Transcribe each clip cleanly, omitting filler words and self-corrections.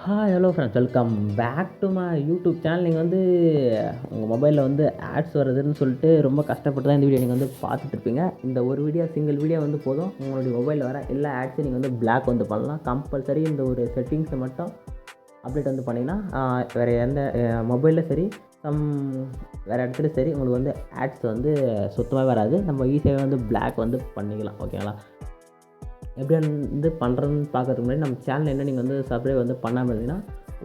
Hi hello friends, welcome back to my YouTube channel. நீங்கள் வந்து உங்கள் மொபைலில் வந்து ஆட்ஸ் வருதுன்னு சொல்லிட்டு ரொம்ப கஷ்டப்பட்டு தான் இந்த வீடியோ நீங்கள் வந்து பார்த்துட்ருப்பீங்க. இந்த ஒரு வீடியோ, சிங்கிள் வீடியோ வந்து போதும். உங்களுடைய மொபைலில் வர எல்லா ஆட்ஸையும் நீங்கள் வந்து பிளாக் வந்து பண்ணலாம். கம்பல்சரி இந்த ஒரு செட்டிங்ஸை மட்டும் அப்டேட் வந்து பண்ணிங்கன்னா வேறு எந்த மொபைலில் சரி வேறு இடத்துலையும் சரி உங்களுக்கு வந்து ஆட்ஸ் வந்து சுத்தமாக வராது. நம்ம ஈஸியாகவே வந்து பிளாக் வந்து பண்ணிக்கலாம். ஓகேங்களா? எப்படி வந்து பண்ணுறதுன்னு பார்க்கறதுக்கு முன்னாடி நம்ம சேனல் என்ன நீங்கள் வந்து சப்ஸ்கிரைப் வந்து பண்ணாமல் இருந்தீங்கன்னா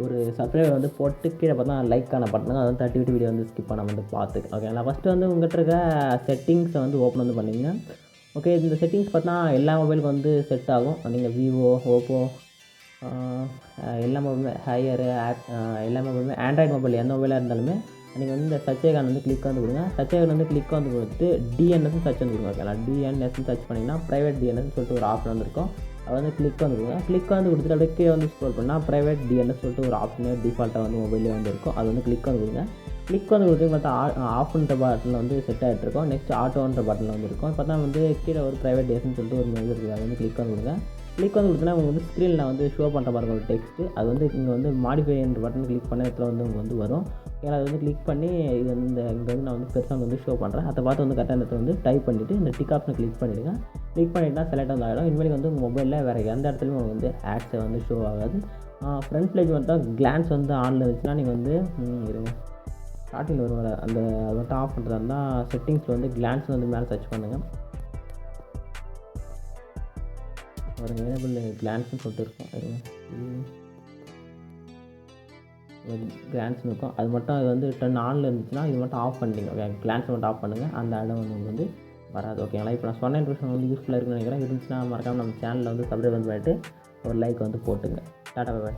ஒரு சப்ஸ்கிரைப் வந்து போட்டு கீழே பார்த்தா லைக்கான பட்டனுங்க அதை வந்து தட்டி விட்டு வீடியோ வந்து ஸ்கிப் பண்ணாமல் வந்து பார்த்துக்கு. ஓகே, நான் ஃபஸ்ட்டு வந்து உங்கள்கிட்ட இருக்க செட்டிங்ஸை வந்து ஓப்பன் வந்து பண்ணிங்க. ஓகே, இந்த செட்டிங்ஸ் பார்த்தா எல்லா மொபைலுக்கும் வந்து செட் ஆகும். நீங்கள் விவோ, ஓப்போ, எல்லா மொபைலுமே ஹையரு எல்லா மொபைலுமே ஆண்ட்ராய்டு மொபைல் எந்த மொபைலாக இருந்தாலுமே நீங்கள் வந்து இந்த சர்ச் ஐகான் வந்து கிளிக் வந்து கொடுங்க. சர்ச் ஐகான் வந்து கிளிக் வந்து கொடுத்துட்டு டிஎன்எஸ்ன்னு சர்ச் வந்து கொடுங்க. ஓகேங்களா? டிஎன்எஸ்ன்னு சர்ச் பண்ணிங்கன்னா ப்ரைவேட் டிஎன்எஸ்ன்னு சொல்லிட்டு ஒரு ஆப்ஷன் வந்துருக்கும். அது வந்து கிளிக் வந்து கொடுங்க. கிளிக் வந்து கொடுத்துட்டு அப்படியே கீழே வந்து ஸ்க்ரோல் பண்ணால் ப்ரைவேட் டிஎன்எஸ் சொல்லிட்டு ஒரு ஆப்ஷனே டிஃபால்ட்டாக வந்து மொபைலே வந்து இருக்கும். அது வந்து கிளிக் வந்து கொடுங்க. கிளிக் வந்து கொடுத்து பார்த்தா ஆஃப்ன்ற பட்டனில் வந்து செட் ஆகிட்டு இருக்கும். நெக்ஸ்ட் ஆட்டோன்ற பட்டனில் வந்து இருக்கும். பார்த்தா வந்து கீழே ஒரு ப்ரைவேட் டிஎஸ்ன்னு சொல்லிட்டு ஒரு மெயில் இருக்குது. அது வந்து கிளிக் வந்து கொடுங்க. கிளிக் வந்து கொடுத்தனா உங்களுக்கு வந்து ஸ்க்ரீனில் வந்து ஷோ பண்ணுற பாருங்க ஒரு டெக்ஸ்ட்டு. அது வந்து இங்கே வந்து மாடிஃபைன்ற பட்டன் கிளிக் பண்ண இடத்துல வந்து உங்களுக்கு வந்து வரும். ஏன்னா அது வந்து கிளிக் பண்ணி இது வந்து இங்கே வந்து நான் வந்து பெருசாக வந்து ஷோ பண்ணுறேன். அதை பார்த்து வந்து கரெக்டாக இடத்துல வந்து டைப் பண்ணிவிட்டு இந்த டிக் ஆப்ஷனை கிளிக் பண்ணிவிடுங்க. கிளிக் பண்ணிவிட்டா செலக்ட் வந்து ஆகிடும். இனிமேல் வந்து உங்கள் மொபைலில் வேறு எந்த இடத்துலையும் உங்களுக்கு வந்து ஆட்ஸை வந்து ஷோ ஆகாது. ஃப்ரண்ட் பேஜ் மட்டும் கிளான்ஸ் வந்து ஆனில் இருந்துச்சுன்னா நீங்கள் வந்து இருங்க ஸ்டார்டிங்கில் வருவார் அந்த அது மட்டும் ஆஃப் பண்ணுறதா இருந்தால் செட்டிங்ஸில் வந்து கிளான்ஸ் வந்து மேலே சர்ச் பண்ணுங்கள். ஒரு எனேபிள் கிளான்ஸ்னு சொல்லிட்டு இருக்கும். கிளான்ஸ்னு இருக்கும். அது மட்டும் அது வந்து டர்ன் ஆனில் இருந்துச்சுன்னா இது மட்டும் ஆஃப் பண்ணிட்டீங்க. ஓகே, கிளான்ஸ் மட்டும் ஆஃப் பண்ணுங்கள். அந்த இடம் வந்து வராது. ஓகேங்களா? இப்போ நான் சொன்ன இன்ஃபர்மேஷன் வந்து யூஸ்ஃபுல்லாக இருக்குன்னு நினைக்கிறேன். இருந்துச்சுன்னா மறக்காமல் நம்ம சேனலில் வந்து சப்ஸ்கிரைப் வந்து பண்ணிட்டு ஒரு லைக் வந்து போட்டுங்க. டாடா, பை.